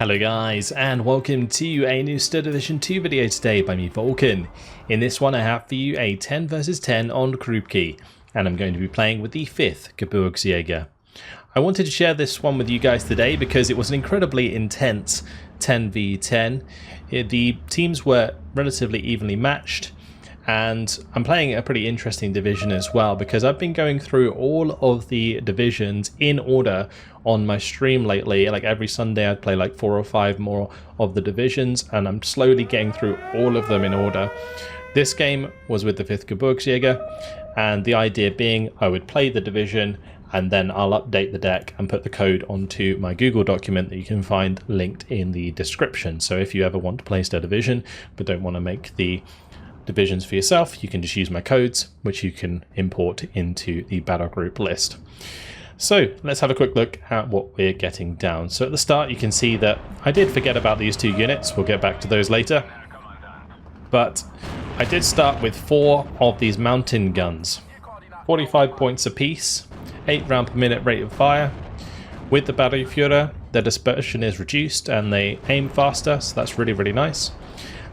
Hello guys, and welcome to a new Stud Division 2 video today by me, Vulcan. In this one I have for you a 10 vs 10 on Krupki, and I'm going to be playing with the 5th Gebirgsjager. I wanted to share this one with you guys today because it was an incredibly intense 10v10. The teams were relatively evenly matched, and I'm playing a pretty interesting division as well because I've been going through all of the divisions in order on my stream lately. Like every Sunday I'd play like 4 or 5 more of the divisions, and I'm slowly getting through all of them in order. This game was with the 5th Gebirgsjager, and the idea being I would play the division and then I'll update the deck and put the code onto my Google document that you can find linked in the description. So if you ever want to play Stud Division but don't want to make the divisions for yourself, you can just use my codes, which you can import into the Battlegroup list. So let's have a quick look at what we're getting down. So at the start you can see that I did forget about these 2 units. We'll get back to those later. But I did start with 4 of these mountain guns. 45 points apiece, 8 round per minute rate of fire. With the Battleführer, their dispersion is reduced and they aim faster, so that's really nice.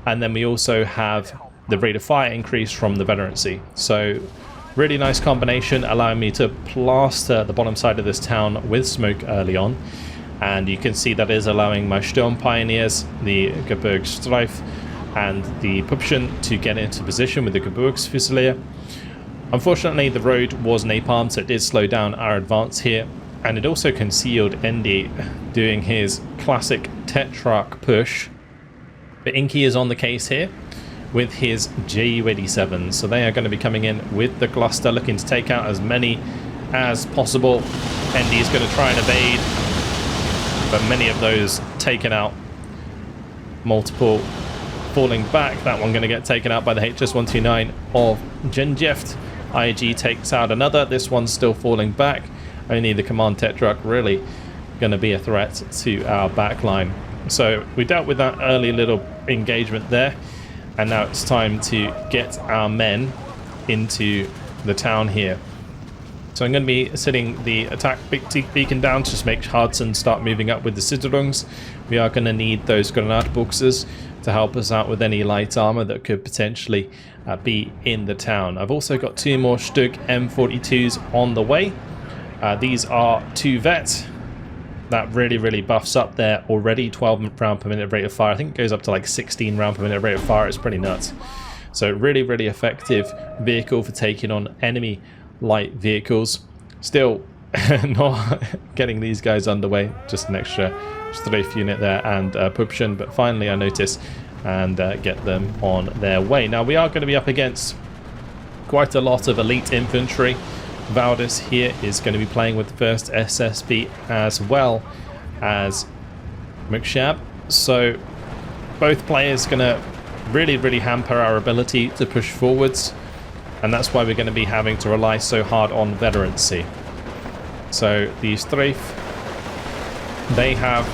And then we also have the rate of fire increase from the veterancy. So really nice combination, allowing me to plaster the bottom side of this town with smoke early on. And you can see that is allowing my Sturm Pioneers, the Gebirgsjager and the Pupschen to get into position with the Gebirgsfusilier. Unfortunately the road was napalm, so it did slow down our advance here, and it also concealed Endy doing his classic Tetrarch push. But Inky is on the case here with his Ju-87, so they are going to be coming in with the cluster, looking to take out as many as possible. Endy is going to try and evade, but many of those taken out. Multiple falling back. That one going to get taken out by the HS-129 of Genjeft. IG takes out another. This one's still falling back. Only the Command Tetrarch really going to be a threat to our backline. So we dealt with that early little engagement there, and now it's time to get our men into the town here. So I'm going to be setting the attack beacon down to just make Hudson start moving up with the Siderungs. We are going to need those Granatboxers to help us out with any light armor that could potentially be in the town. I've also got 2 more Stug M42s on the way. These are 2 vets. That really buffs up there already. 12 round per minute rate of fire. I think it goes up to like 16 round per minute rate of fire. It's pretty nuts. So really effective vehicle for taking on enemy light vehicles. Still not getting these guys underway. Just an extra strafe unit there and Pupschen. But finally I notice and get them on their way. Now we are going to be up against quite a lot of elite infantry. Valdis here is going to be playing with the 1st SSB as well as McShab. So both players going to really hamper our ability to push forwards, and that's why we're going to be having to rely so hard on veterancy. So the Strafe, they have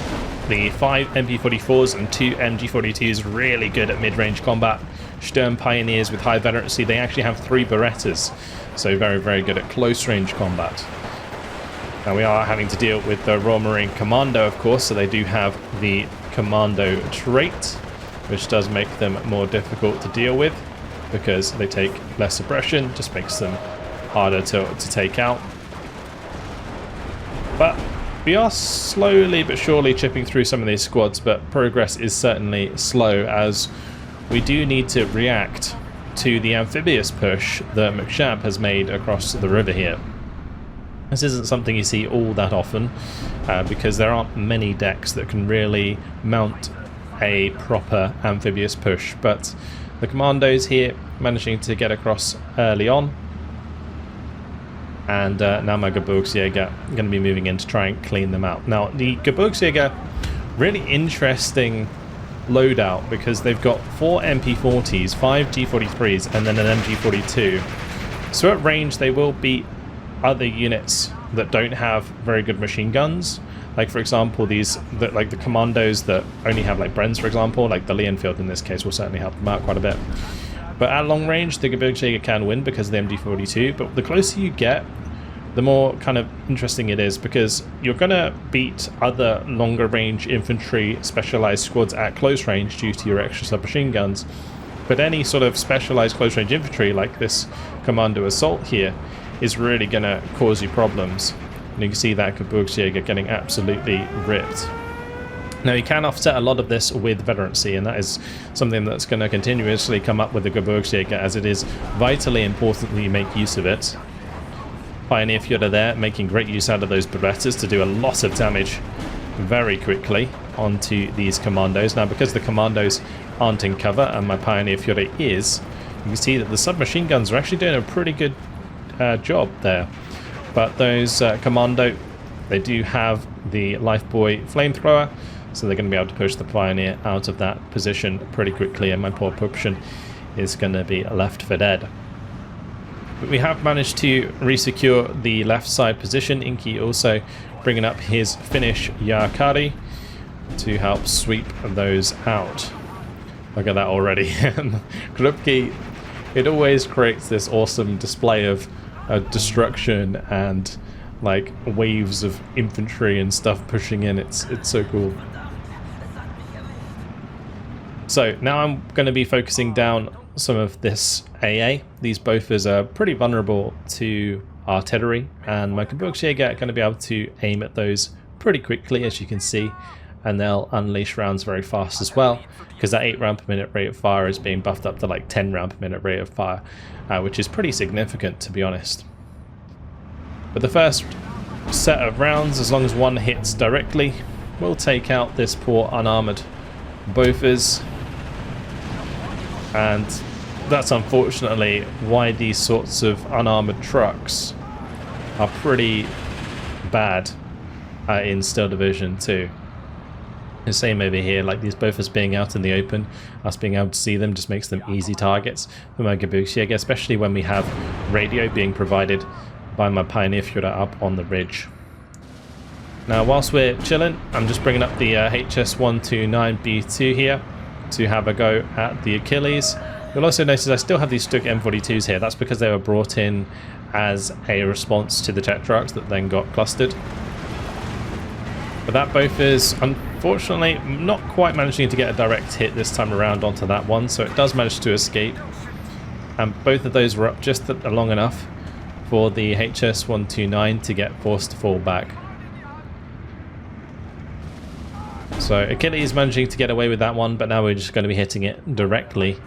the 5 MP44s and 2 MG42s, really good at mid-range combat. Sturm Pioneers with high veterancy, they actually have 3 Berettas, so very good at close range combat. Now we are having to deal with the Royal Marine Commando, of course, so they do have the Commando trait, which does make them more difficult to deal with because they take less suppression, just makes them harder to take out. But we are slowly but surely chipping through some of these squads, but progress is certainly slow as we do need to react to the amphibious push that McShab has made across the river here. This isn't something you see all that often because there aren't many decks that can really mount a proper amphibious push, but the commandos here managing to get across early on, and now my Gebirgsjager going to be moving in to try and clean them out. Now the Gebirgsjager, really interesting loadout because they've got 4 MP40s, 5 G43s and then an MG42. So at range they will beat other units that don't have very good machine guns. Like for example like the commandos that only have like Brens, for example, like the Leonfield in this case will certainly help them out quite a bit. But at long range the Gebirgsjager can win because of the MG42, but the closer you get, the more kind of interesting it is, because you're going to beat other longer range infantry specialized squads at close range due to your extra submachine guns. But any sort of specialized close range infantry like this commando assault here is really going to cause you problems. And you can see that Gebirgsjager getting absolutely ripped. Now you can offset a lot of this with veterancy, and that is something that's going to continuously come up with the Gebirgsjager, as it is vitally important that you make use of it. Pioneer Führer there making great use out of those Berettas to do a lot of damage very quickly onto these commandos. Now because the commandos aren't in cover and my Pioneer Führer is, you can see that the submachine guns are actually doing a pretty good job there. But those commando, they do have the Lifebuoy flamethrower, so they're going to be able to push the Pioneer out of that position pretty quickly, and my poor Pupschen is going to be left for dead. But we have managed to resecure the left side position. Inki also bringing up his Finnish Jaakari to help sweep those out. Look at that already. Krupki, it always creates this awesome display of destruction and like waves of infantry and stuff pushing in. It's so cool. So now I'm going to be focusing down some of this AA. These Bofors are pretty vulnerable to artillery, and my Gebirgsjager are going to be able to aim at those pretty quickly, as you can see, and they'll unleash rounds very fast as well, because that 8 round per minute rate of fire is being buffed up to like 10 round per minute rate of fire, which is pretty significant, to be honest. But the first set of rounds, as long as one hits directly, will take out this poor unarmored Bofors. And that's unfortunately why these sorts of unarmored trucks are pretty bad in Steel Division 2. The same over here, like these Bofors being out in the open, us being able to see them just makes them easy targets for my Gebirgsjager, especially when we have radio being provided by my Pioneer Führer up on the ridge. Now whilst we're chilling, I'm just bringing up the HS129B2 here to have a go at the Achilles. You'll also notice I still have these Stug M42s here. That's because they were brought in as a response to the Tetrarchs that then got clustered. But that Bofors, unfortunately, not quite managing to get a direct hit this time around onto that one, so it does manage to escape. And both of those were up just long enough for the HS129 to get forced to fall back. So Achilles managing to get away with that one, but now we're just going to be hitting it directly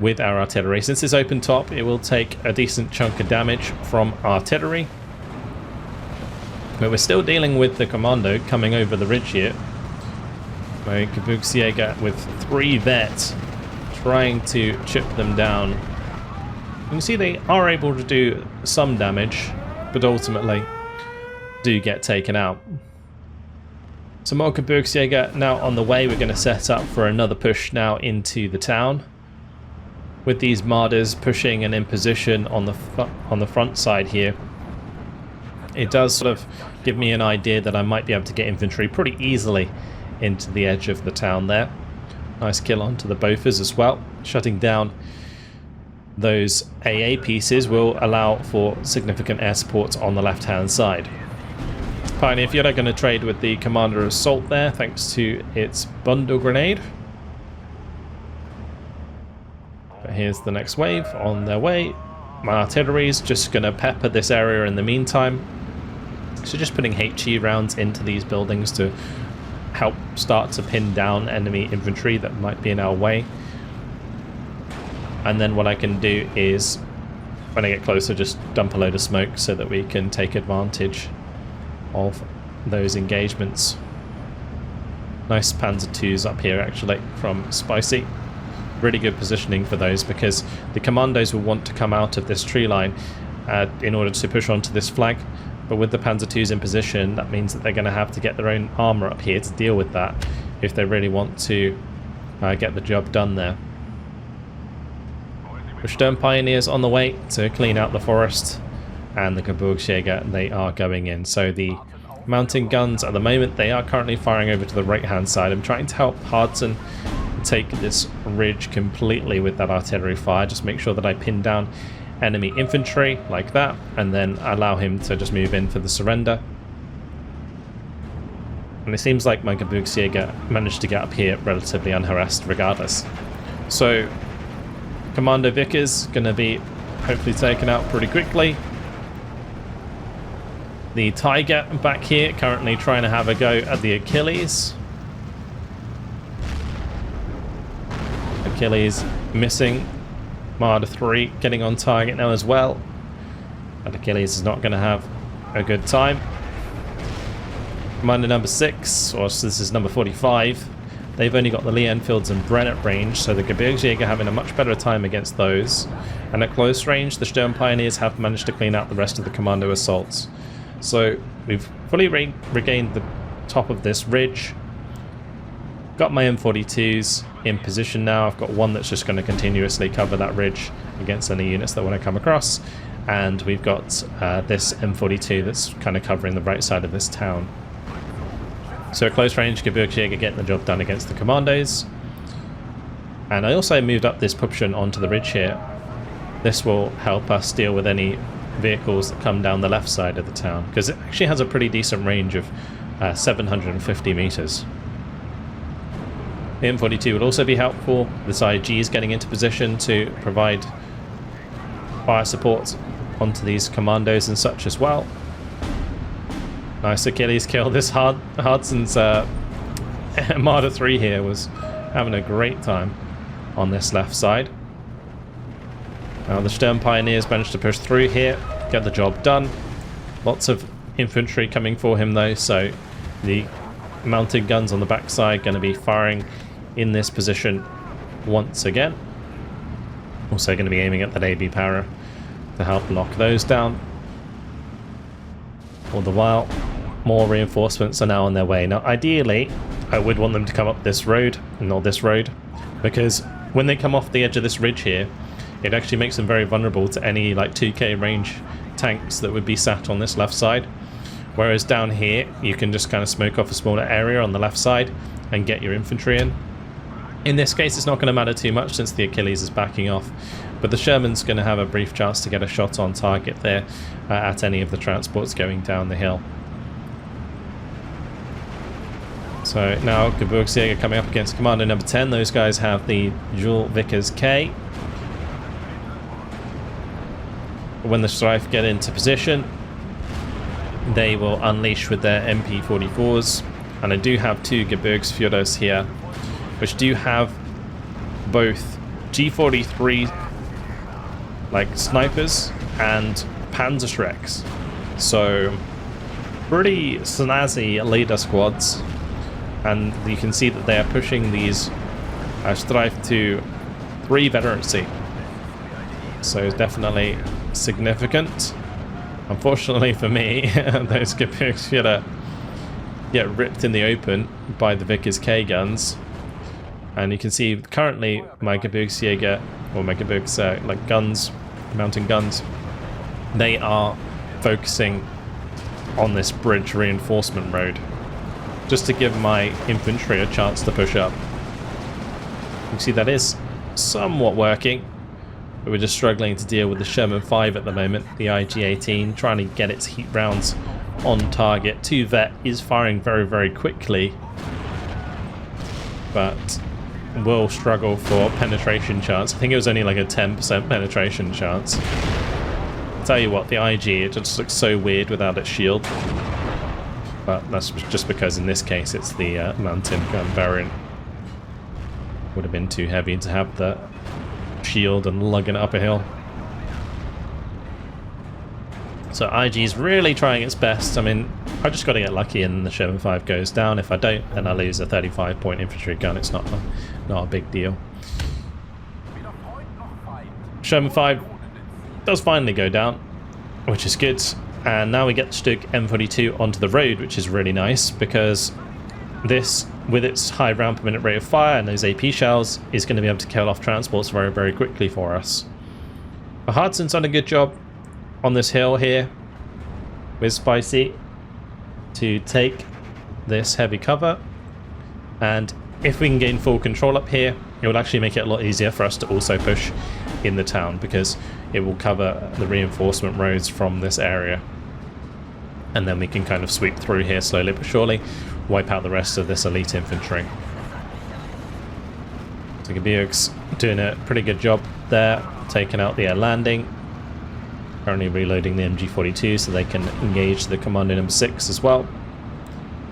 with our artillery. Since it's open top, it will take a decent chunk of damage from artillery. But we're still dealing with the commando coming over the ridge here. My Gebirgsjager with 3 vets trying to chip them down. You can see they are able to do some damage, but ultimately do get taken out. So more Gebirgsjager now on the way. We're going to set up for another push now into the town. With these Marders pushing and in position on the front side here, it does sort of give me an idea that I might be able to get infantry pretty easily into the edge of the town there. Nice kill onto the Bofors as well. Shutting down those AA pieces will allow for significant air support on the left hand side. Pioneer Führer going to trade with the Commander Assault there, thanks to its bundle grenade. But here's the next wave on their way. My artillery is just going to pepper this area in the meantime. So just putting HE rounds into these buildings to help start to pin down enemy infantry that might be in our way. And then what I can do is, when I get closer, just dump a load of smoke so that we can take advantage of those engagements. Nice Panzer IIs up here actually from Spicy. Really good positioning for those, because the commandos will want to come out of this tree line in order to push onto this flag. But with the Panzer IIs in position, that means that they're going to have to get their own armour up here to deal with that if they really want to get the job done there. The Sturm Pioneers on the way to clean out the forest, and the Gebirgsjager, they are going in. So the mountain guns at the moment, they are currently firing over to the right hand side. I'm trying to help Hardson take this ridge completely with that artillery fire. Just make sure that I pin down enemy infantry like that, and then allow him to just move in for the surrender. And it seems like my Gebirgsjager managed to get up here relatively unharassed regardless. So Commando Vickers going to be hopefully taken out pretty quickly. The Tiger back here currently trying to have a go at the Achilles. Achilles missing. Marder 3 getting on target now as well. And Achilles is not going to have a good time. Commander number 6, or this is number 45, they've only got the Lee Enfields and Bren at range, so the Gebirgsjager having a much better time against those. And at close range, the Sturm Pioneers have managed to clean out the rest of the Commando assaults. So we've fully regained the top of this ridge. Got my M42s in position now. I've got one that's just going to continuously cover that ridge against any units that want to come across. And we've got this M42 that's kind of covering the right side of this town. So at close range, Gebirgsjager getting the job done against the commandos. And I also moved up this Pupschen onto the ridge here. This will help us deal with any vehicles that come down the left side of the town, because it actually has a pretty decent range of 750 meters. The M42 would also be helpful. This IG is getting into position to provide fire support onto these commandos and such as well. Nice Achilles kill. This Hardson's Marder 3 here was having a great time on this left side. Now the Sturm Pioneers managed to push through here, get the job done. Lots of infantry coming for him though, so the mounted guns on the backside going to be firing in this position once again. Also going to be aiming at that AB Para to help lock those down. All the while, more reinforcements are now on their way. Now ideally, I would want them to come up this road, and not this road, because when they come off the edge of this ridge here, it actually makes them very vulnerable to any like 2k range tanks that would be sat on this left side. Whereas down here, you can just kind of smoke off a smaller area on the left side and get your infantry in. In this case, it's not going to matter too much since the Achilles is backing off, but the Sherman's going to have a brief chance to get a shot on target there at any of the transports going down the hill. So now Gebirgsjager coming up against Commander number 10. Those guys have the dual Vickers K. When the Strife get into position, they will unleash with their MP44s. And I do have two Gebirgsfjordos here, which do have both G43 like snipers and Panzerschrecks. So pretty snazzy leader squads. And you can see that they are pushing these Strife to 3 veterancy. So definitely significant. Unfortunately for me, those Gebirgsjäger get ripped in the open by the Vickers K guns. And you can see currently my Gebirgsjäger, or my Gebirgs like guns, mountain guns, they are focusing on this bridge reinforcement road, just to give my infantry a chance to push up. You can see that is somewhat working, but we're just struggling to deal with the Sherman 5 at the moment. The IG-18 trying to get its heat rounds on target. 2-vet is firing very, very quickly, but will struggle for penetration chance. I think it was only like a 10% penetration chance. I'll tell you what, the IG, it just looks so weird without its shield. But that's just because in this case it's the mountain gun variant. Would have been too heavy to have the shield and lugging it up a hill. So IG's really trying its best. I mean, I just got to get lucky and the Sherman 5 goes down. If I don't, then I lose a 35-point infantry gun. It's not a big deal. Sherman 5 does finally go down, which is good. And now we get the Stug M42 onto the road, which is really nice, because this, with its high round per minute rate of fire and those AP shells, is going to be able to kill off transports very, very quickly for us. But Hardson's done a good job on this hill here with Spicy to take this heavy cover. And if we can gain full control up here, it will actually make it a lot easier for us to also push in the town, because it will cover the reinforcement roads from this area. And then we can kind of sweep through here slowly but surely, wipe out the rest of this elite infantry. So Gebirgs doing a pretty good job there, taking out the air landing. Currently reloading the MG42 so they can engage the Commando number 6 as well.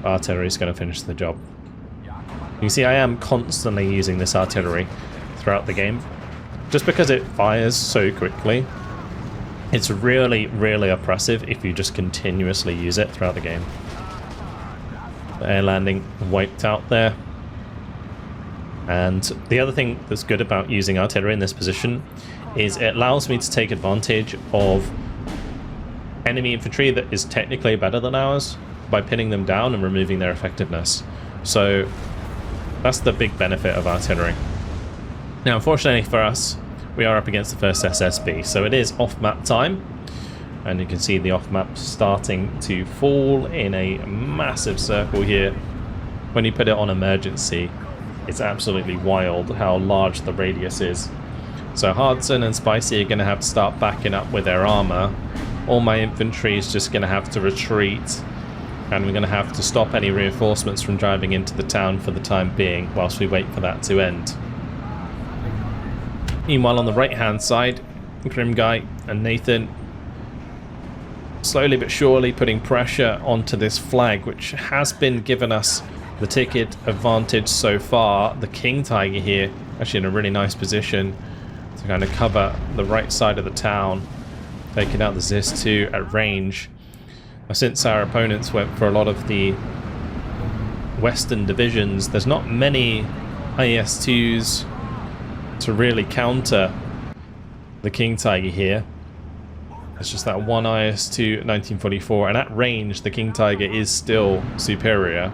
Artillery is going to finish the job. You can see I am constantly using this artillery throughout the game. Just because it fires so quickly, it's really, really oppressive if you just continuously use it throughout the game. The air landing wiped out there. And the other thing that's good about using artillery in this position is it allows me to take advantage of enemy infantry that is technically better than ours by pinning them down and removing their effectiveness. So that's the big benefit of artillery. Now, unfortunately for us, we are up against the first SSB, so it is off-map time. And you can see the off-map starting to fall in a massive circle here. When you put it on emergency, it's absolutely wild how large the radius is. So Hardson and Spicy are going to have to start backing up with their armor. All my infantry is just going to have to retreat. And we're going to have to stop any reinforcements from driving into the town for the time being, whilst we wait for that to end. Meanwhile, on the right-hand side, Grim Guy and Nathan slowly but surely putting pressure onto this flag, which has been given us the ticket advantage so far. The King Tiger here, actually in a really nice position to kind of cover the right side of the town, taking out the ZIS-2 at range. Since our opponents went for a lot of the western divisions, there's not many IS-2s to really counter the King Tiger here. It's just that one IS-2 1944, and at range the King Tiger is still superior.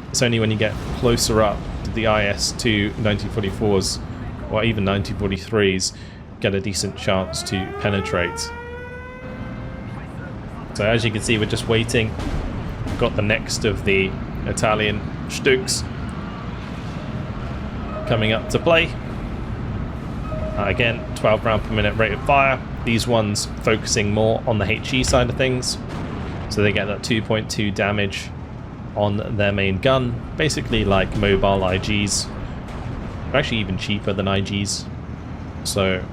It's only when you get closer up to the IS-2 1944s or even 1943s get a decent chance to penetrate. So as you can see, we're just waiting. We've got the next of the Italian Stuks coming up to play. Again, 12 round per minute rate of fire. These ones focusing more on the HE side of things. So they get that 2.2 damage on their main gun. Basically like mobile IGs. They're actually even cheaper than IGs. So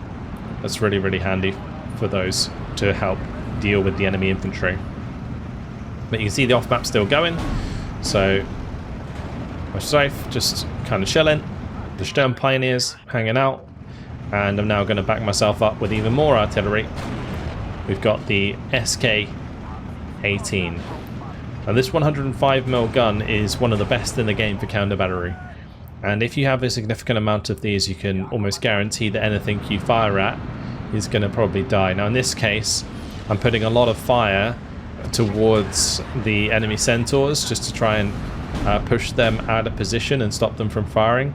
that's really, really handy for those to help deal with the enemy infantry. But you can see the off-map still going. So my Strafe just kind of chilling. The Sturm Pioneers hanging out. And I'm now going to back myself up with even more artillery. We've got the SK-18. Now this 105mm gun is one of the best in the game for counter battery. And if you have a significant amount of these, you can almost guarantee that anything you fire at is going to probably die. Now in this case, I'm putting a lot of fire towards the enemy Centaurs just to try and push them out of position and stop them from firing.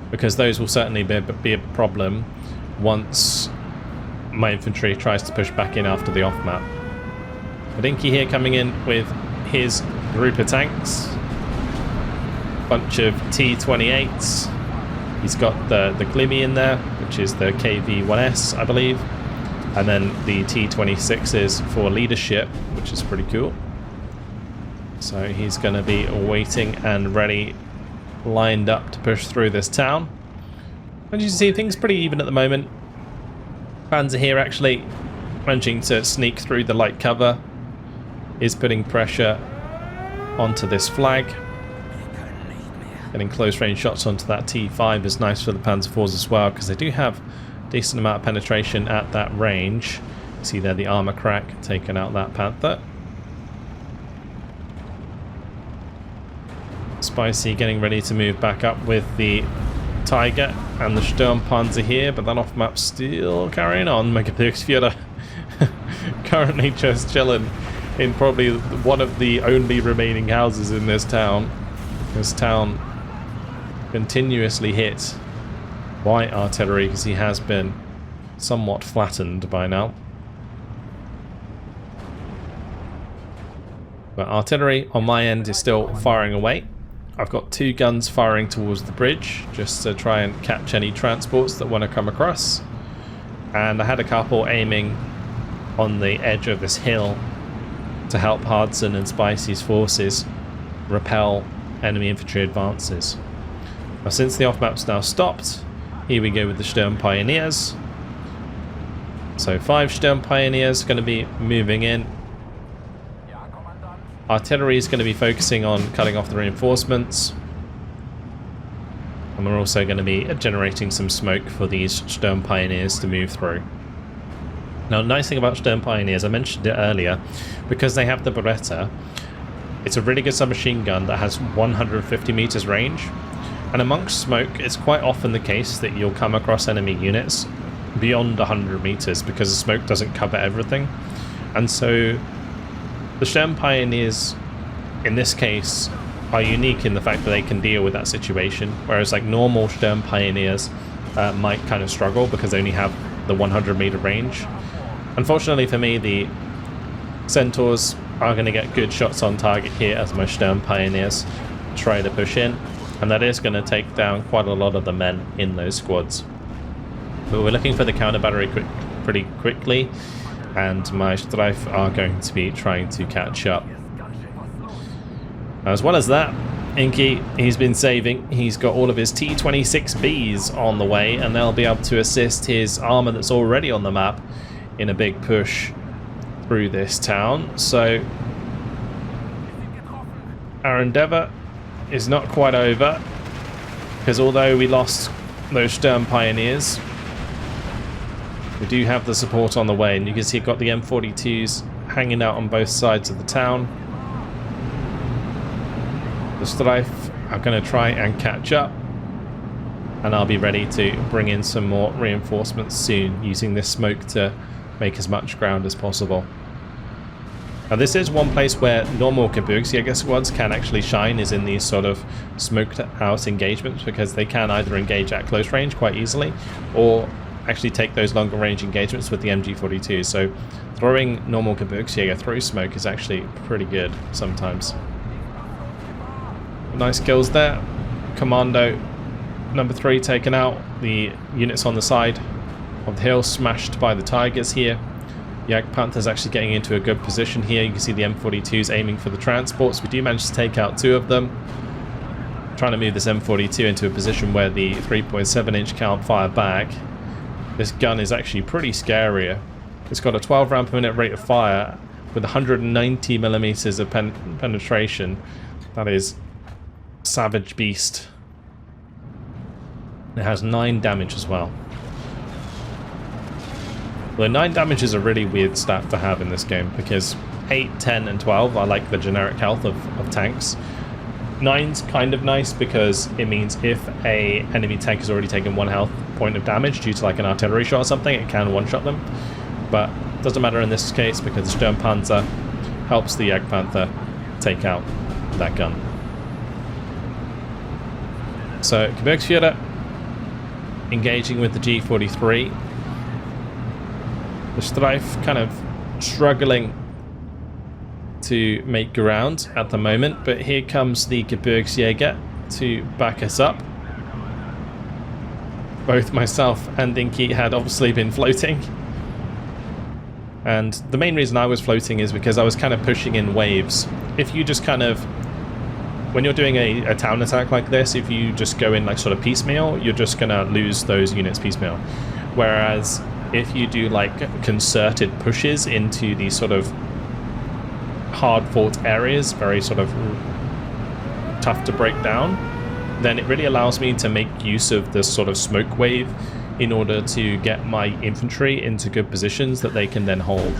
Because those will certainly be a problem once my infantry tries to push back in after the off-map. Dinky here coming in with his group of tanks. Bunch of T-28s. He's got the Glimmy in there, which is the KV-1S, I believe. And then the T-26s for leadership, which is pretty cool. So he's going to be waiting and ready, lined up to push through this town. As you can see, things pretty even at the moment. Panzer here actually managing to sneak through the light cover, is putting pressure onto this flag. Getting close range shots onto that T5 is nice for the Panzer IVs as well, because they do have a decent amount of penetration at that range. You see there the armor crack taking out that Panther. Spicy getting ready to move back up with the Tiger and the Sturmpanzer here, but that off-map still carrying on. Gebirgsjager currently just chilling in probably one of the only remaining houses in this town. This town continuously hit by artillery because he has been somewhat flattened by now. But artillery on my end is still firing away. I've got two guns firing towards the bridge just to try and catch any transports that want to come across. and I had a couple aiming on the edge of this hill to help Hudson and Spicy's forces repel enemy infantry advances. Now, since the off-map's now stopped, here we go with the Sturm Pioneers. So 5 Sturm Pioneers going to be moving in. Artillery is going to be focusing on cutting off the reinforcements. And we're also going to be generating some smoke for these Sturm Pioneers to move through. Now, the nice thing about Sturm Pioneers, I mentioned it earlier, because they have the Beretta, it's a really good submachine gun that has 150 meters range. And amongst smoke, it's quite often the case that you'll come across enemy units beyond 100 meters because the smoke doesn't cover everything. And so the Sturm Pioneers, in this case, are unique in the fact that they can deal with that situation, whereas like normal Sturm Pioneers might kind of struggle because they only have the 100 meter range. Unfortunately for me, the Centaurs are going to get good shots on target here as my Sturm Pioneers try to push in, and that is going to take down quite a lot of the men in those squads. But we're looking for the counter battery pretty quickly, and my Streif are going to be trying to catch up. As well as that, Inky, he's been saving. He's got all of his T-26Bs on the way, and they'll be able to assist his armor that's already on the map in a big push through this town. So our endeavor is not quite over, because although we lost those Sturm Pioneers, we do have the support on the way, and you can see you've got the M42s hanging out on both sides of the town. The Streif are going to try and catch up, and I'll be ready to bring in some more reinforcements soon, using this smoke to make as much ground as possible. Now, this is one place where normal Gebirgsjager squads can actually shine, is in these sort of smoked out engagements, because they can either engage at close range quite easily or actually take those longer range engagements with the MG42. So throwing normal Gebirgsjager through smoke is actually pretty good sometimes. Nice kills there. Commando number 3 taken out. The units on the side of the hill smashed by the Tigers here. Jagdpanther's actually getting into a good position here. You can see the M42s aiming for the transports. We do manage to take out 2 of them. Trying to move this M42 into a position where the 3.7 inch can't fire back. This gun is actually pretty scary. It's got a 12 round per minute rate of fire with 190 millimeters of penetration. That is savage beast. It has 9 damage as well. Well, 9 damage is a really weird stat to have in this game, because 8, 10 and 12 are like the generic health of tanks. 9's kind of nice because it means if a enemy tank has already taken 1 health point of damage due to like an artillery shot or something, it can one-shot them. But it doesn't matter in this case because the Sturmpanzer helps the Jagdpanther take out that gun. So Gebirgsjager engaging with the G43. The Streif kind of struggling to make ground at the moment, but here comes the Gebirgsjager to back us up. Both myself and Inky had obviously been floating, and the main reason I was floating is because I was kind of pushing in waves. If you just kind of, when you're doing a town attack like this, if you just go in like sort of piecemeal, you're just gonna lose those units piecemeal. Whereas if you do like concerted pushes into these sort of hard fought areas, very sort of tough to break down, then it really allows me to make use of this sort of smoke wave in order to get my infantry into good positions that they can then hold.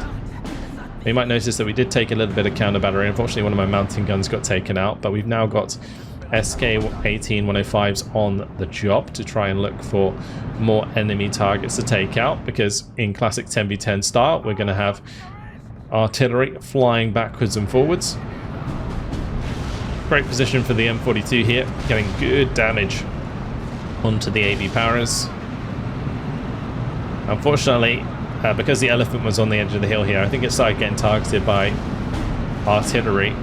You might notice that we did take a little bit of counter battery. Unfortunately, one of my mountain guns got taken out, but we've now got SK-18-105s on the job to try and look for more enemy targets to take out, because in classic 10v10 style, we're going to have artillery flying backwards and forwards. Great position for the M42 here, getting good damage onto the AV Paras. Unfortunately, because the elephant was on the edge of the hill here, I think it started getting targeted by artillery.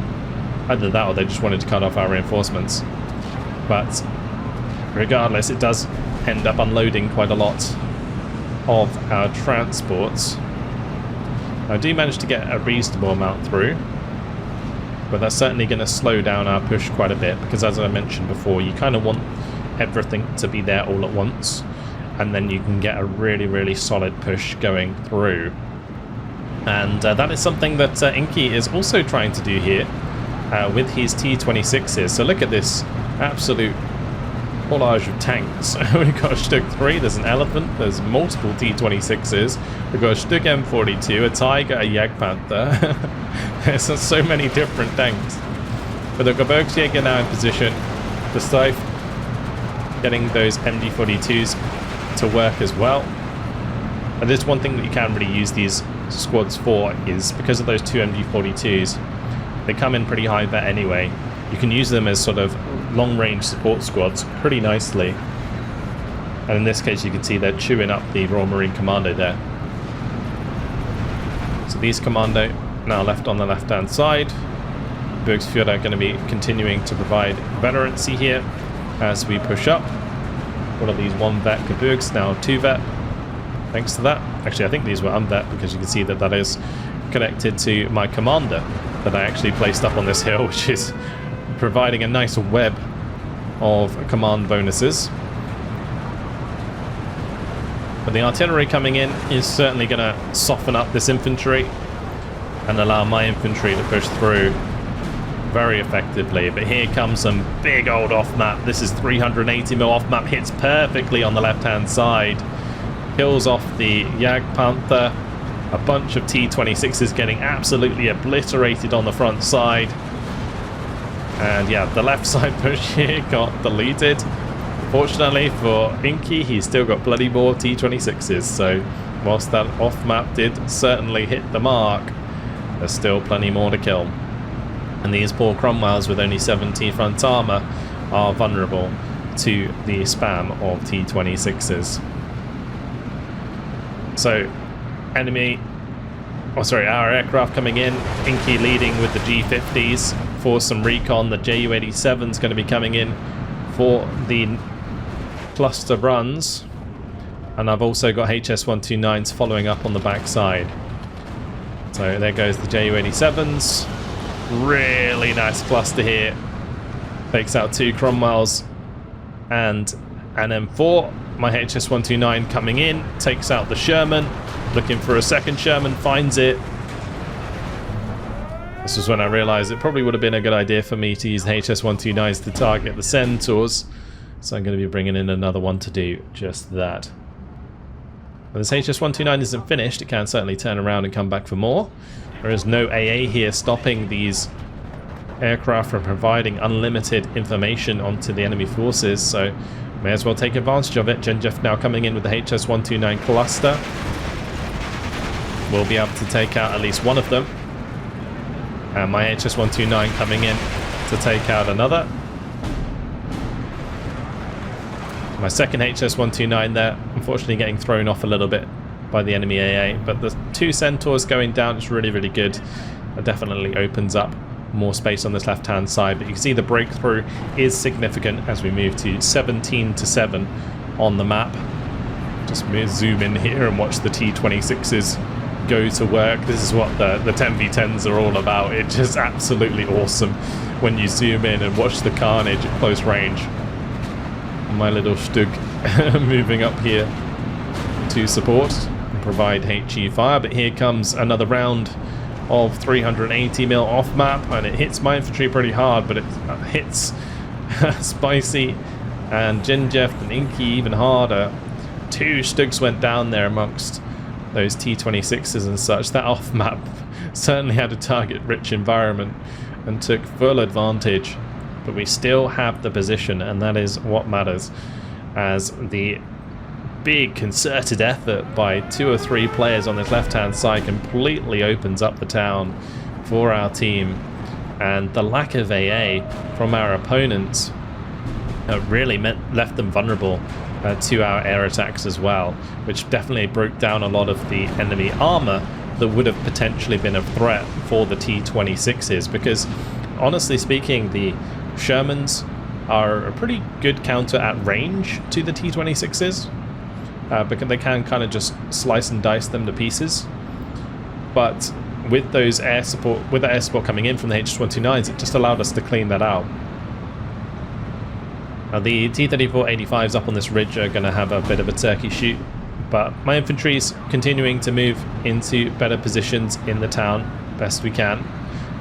Either that or they just wanted to cut off our reinforcements. But regardless, it does end up unloading quite a lot of our transports. I do manage to get a reasonable amount through, but that's certainly going to slow down our push quite a bit, because as I mentioned before, you kind of want everything to be there all at once, and then you can get a really solid push going through. And that is something that Inky is also trying to do here with his T-26s. So look at this absolute collage of tanks. We've got a Stug 3, there's an Elephant, there's multiple T-26s, we've got a Stug M42, a Tiger, a Jagdpanther. There's so many different tanks. But the Gebirgsjager now in position, the Scythe getting those MD-42s to work as well. And there's one thing that you can really use these squads for, is because of those two MD-42s, they come in pretty high vet anyway. You can use them as sort of long-range support squads pretty nicely. And in this case, you can see they're chewing up the Royal Marine Commando there. So these Commando now left on the left-hand side. Gebirgsjager are going to be continuing to provide veterancy here as we push up. One of these 1-vet Gebirgs, now 2-vet. Thanks to that. Actually, I think these were unvet, because you can see that that is connected to my commander that I actually placed up on this hill, which is providing a nice web of command bonuses. But the artillery coming in is certainly going to soften up this infantry and allow my infantry to push through very effectively. But here comes some big old off-map. This is 380mm off-map, hits perfectly on the left-hand side. Kills off the Jagdpanther. A bunch of T-26s getting absolutely obliterated on the front side. And yeah, the left side push here got deleted. Fortunately for Inky, he's still got bloody more T-26s. So whilst that off-map did certainly hit the mark, there's still plenty more to kill. And these poor Cromwells with only 70 front armor are vulnerable to the spam of T-26s. So, our aircraft coming in, Inky leading with the G50s for some recon. The Ju-87 is going to be coming in for the cluster runs. And I've also got HS-129s following up on the backside. So there goes the Ju-87s. Really nice cluster here. Takes out 2 Cromwells and an M4. My HS-129 coming in, takes out the Sherman, looking for a second Sherman, finds it. This was when I realised it probably would have been a good idea for me to use the HS-129s to target the Centaurs. So I'm going to be bringing in another one to do just that. But this HS-129 isn't finished, it can certainly turn around and come back for more. There is no AA here stopping these aircraft from providing unlimited information onto the enemy forces, so may as well take advantage of it. Genjeff now coming in with the HS-129 cluster. We'll be able to take out at least one of them. And my HS-129 coming in to take out another. My second HS-129 there, unfortunately getting thrown off a little bit by the enemy AA. But the 2 Centaurs going down is really good. It definitely opens up more space on this left-hand side, but you can see the breakthrough is significant as we move to 17-7 on the map. Just zoom in here and watch the T-26s go to work. This is what the 10v10s are all about. It's just absolutely awesome when you zoom in and watch the carnage at close range. My little Stug moving up here to support and provide HE fire, but here comes another round of 380mm off map, and it hits my infantry pretty hard, but it hits Spicy and Genjeff and Inky even harder. 2 Stugs went down there amongst those T-26s and such. That off map certainly had a target rich environment and took full advantage, but we still have the position, and that is what matters, as the big concerted effort by 2 or 3 players on this left-hand side completely opens up the town for our team, and the lack of AA from our opponents really left them vulnerable to our air attacks as well, which definitely broke down a lot of the enemy armor that would have potentially been a threat for the T-26s, because honestly speaking, the Shermans are a pretty good counter at range to the T-26s. because they can kind of just slice and dice them to pieces. But with those air support, with the air support coming in from the HS-129s, it just allowed us to clean that out. Now the T-34-85s up on this ridge are going to have a bit of a turkey shoot, but my infantry's continuing to move into better positions in the town best we can,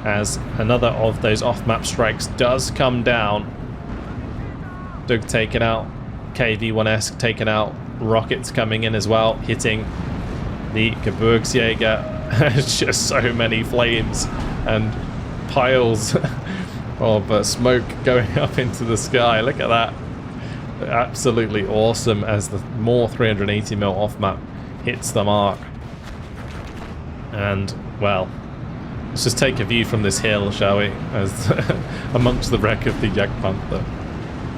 as another of those off-map strikes does come down. Dug taken out, KV-1S taken out, rockets coming in as well, hitting the Gebirgsjager. It's just so many flames and piles of smoke going up into the sky. Look at that. Absolutely awesome as the more 380mm off-map hits the mark. And, well, let's just take a view from this hill, shall we? As amongst the wreck of the Jagdpanther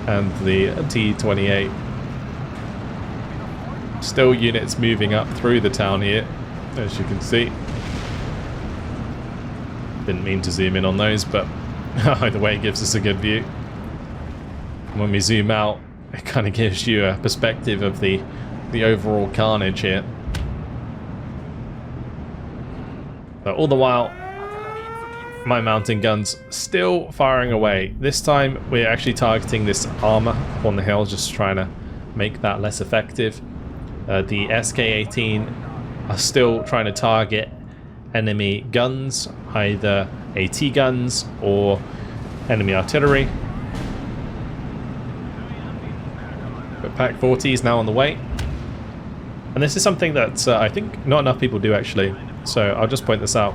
and the T-28. Still units moving up through the town here, as you can see. Didn't mean to zoom in on those, but either way it gives us a good view. When we zoom out, it kind of gives you a perspective of the overall carnage here. But all the while, my mountain guns still firing away. This time we're actually targeting this armor on the hill, just trying to make that less effective. The SK-18 are still trying to target enemy guns, either AT guns or enemy artillery. But PaK-40 is now on the way. And this is something that I think not enough people do actually, so I'll just point this out.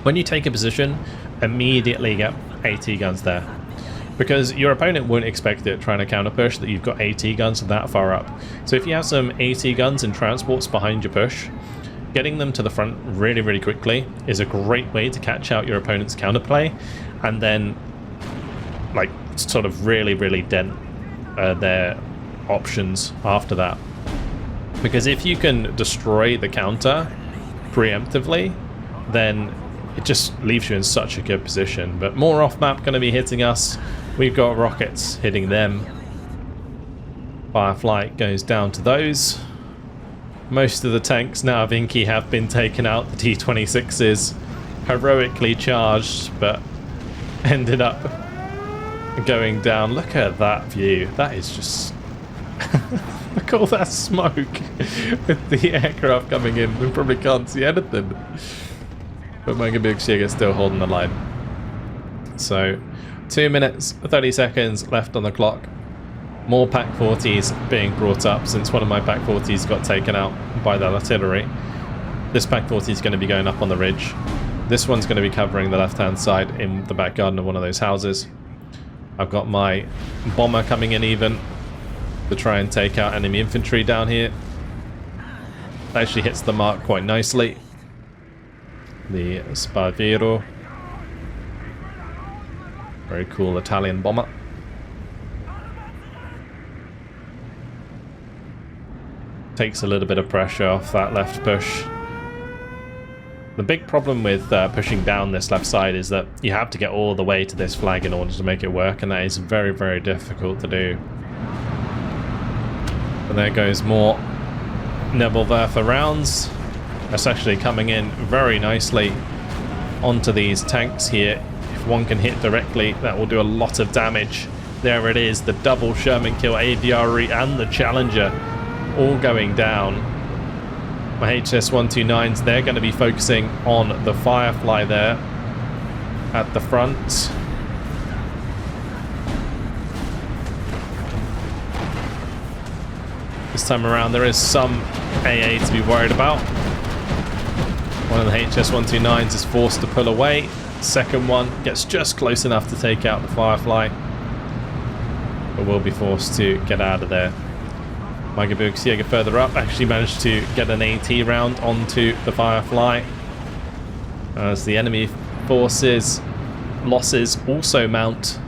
When you take a position, immediately get AT guns there, because your opponent won't expect it trying to counter push that you've got AT guns that far up. So if you have some AT guns and transports behind your push, getting them to the front really, really quickly is a great way to catch out your opponent's counterplay, and then like sort of really, really dent their options after that. Because if you can destroy the counter preemptively, then it just leaves you in such a good position. But more off-map going to be hitting us. We've got rockets hitting them. Firefly goes down to those. Most of the tanks now of Inky have been taken out. The T-26s heroically charged, but ended up going down. Look at that view. That is just... Look at all that smoke with the aircraft coming in. We probably can't see anything. But my Gebirgsjager is still holding the line. So, 2 minutes, 30 seconds left on the clock. More PaK-40s being brought up since one of my PaK-40s got taken out by the artillery. This PaK-40 is going to be going up on the ridge. This one's going to be covering the left-hand side in the back garden of one of those houses. I've got my bomber coming in even to try and take out enemy infantry down here. That actually hits the mark quite nicely. The Spadero. Very cool Italian bomber. Takes a little bit of pressure off that left push. The big problem with pushing down this left side is that you have to get all the way to this flag in order to make it work, and that is very, very difficult to do. And there goes more Nebelwerfer rounds. That's actually coming in very nicely onto these tanks here. If one can hit directly, that will do a lot of damage. There it is, the double Sherman kill, Aviary and the Challenger all going down. My HS-129s, they're going to be focusing on the Firefly there at the front. This time around there is some AA to be worried about. One of the HS-129s is forced to pull away. Second one gets just close enough to take out the Firefly, but will be forced to get out of there. My Gebirgsjager further up actually managed to get an AT round onto the Firefly, as the enemy forces losses also mount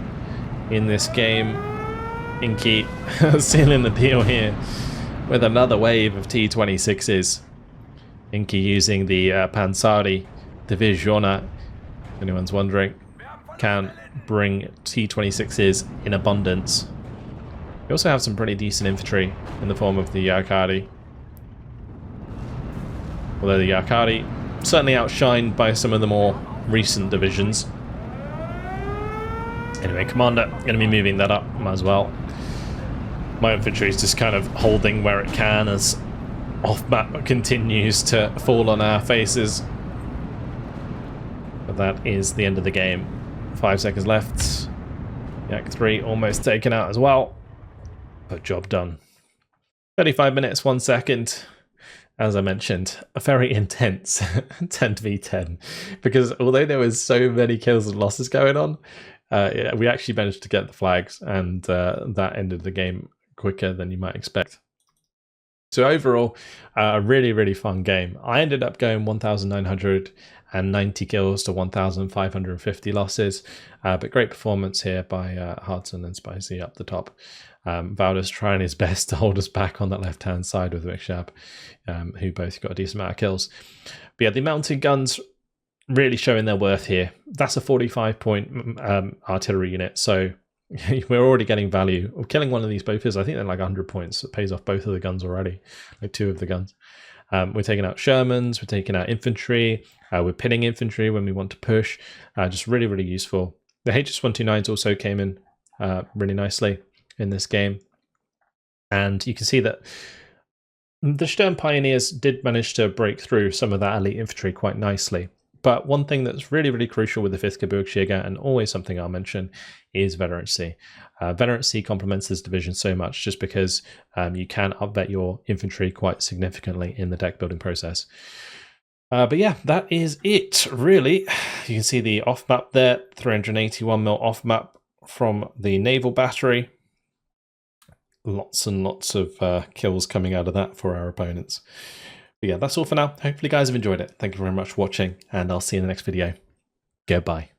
in this game. Inky sealing the deal here with another wave of T-26s. Inky using the Pansari Divisiona, if anyone's wondering, can bring T-26s in abundance. We also have some pretty decent infantry in the form of the Yakari. Although the Yakari certainly outshined by some of the more recent divisions. Anyway, Commander, going to be moving that up as well. My infantry is just kind of holding where it can as off-map continues to fall on our faces. But that is the end of the game. 5 seconds left. Yak 3 almost taken out as well. But job done. 35 minutes, 1 second. As I mentioned, a very intense 10v10. Because although there was so many kills and losses going on, we actually managed to get the flags, and that ended the game quicker than you might expect. So overall, a really, really fun game. I ended up going 1,990 kills to 1,550 losses, but great performance here by Hudson and Spicy up the top. Valda's trying his best to hold us back on that left-hand side with Vikshab, who both got a decent amount of kills. But yeah, the mounted guns really showing their worth here. That's a 45-point artillery unit, so we're already getting value. We're killing one of these bophers. I think they're like 100 points. It pays off both of the guns already, like 2 of the guns. We're taking out Shermans, we're taking out infantry, we're pinning infantry when we want to push. Just really, really useful. The HS-129s also came in really nicely in this game. And you can see that the Sturm Pioneers did manage to break through some of that elite infantry quite nicely. But one thing that's really, really crucial with the 5th Gebirgsjager, and always something I'll mention, is veterancy. Veterancy complements this division so much just because you can upvet your infantry quite significantly in the deck building process. But yeah, that is it, really. You can see the off-map there, 381mm off-map from the naval battery. Lots and lots of kills coming out of that for our opponents. But yeah, that's all for now. Hopefully you guys have enjoyed it. Thank you very much for watching, and I'll see you in the next video. Goodbye.